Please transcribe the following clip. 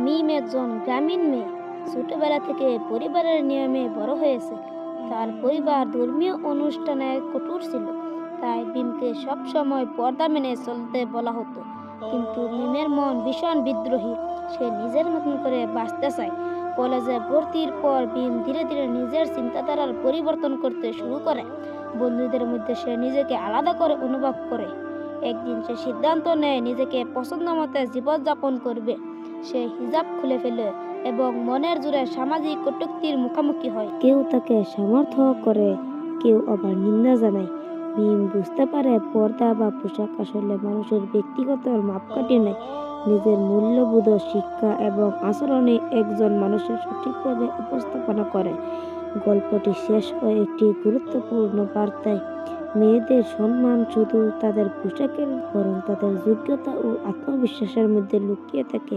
মিম একজন গ্রামীণ মেয়ে। ছোটবেলা থেকে পরিবারের নিয়মে বড় হয়েছে। তার পরিবার ধর্মীয় অনুষ্ঠানে কঠোর ছিল, তাই মিমকে সবসময় পর্দা মেনে চলতে বলা হতো। কিন্তু মিমের মন ভীষণ বিদ্রোহী। সে নিজের মতন করে বাঁচতে চায়। কলেজে ভর্তির পর মিম ধীরে ধীরে নিজের চিন্তাধারার পরিবর্তন করতে শুরু করে। বন্ধুদের মধ্যে সে নিজেকে আলাদা করে অনুভব করে। একদিন সে সিদ্ধান্ত নেয় নিজেকে পছন্দ মতো জীবনযাপন করবে। সে হিজাব খুলে ফেলে এবং মনের জোরে সামাজিক কটূক্তির মুখোমুখি হয়। কেউ তাকে সমর্থন করে, কেউ আবার নিন্দা জানায়। মিম বুঝতে পারে পর্দা বা পোশাক আসলে মানুষের ব্যক্তিগত মাপকাঠি নয়, নিজের মূল্যবোধ, শিক্ষা এবং আচরণে একজন মানুষের সঠিকভাবে উপস্থাপনা করে। গল্পটি শেষ হয় একটি গুরুত্বপূর্ণ বার্তায়। মেয়েদের সম্মান শুধু তাদের পোশাকের বরং তাদের যোগ্যতা ও আত্মবিশ্বাসের মধ্যে লুকিয়ে থাকে।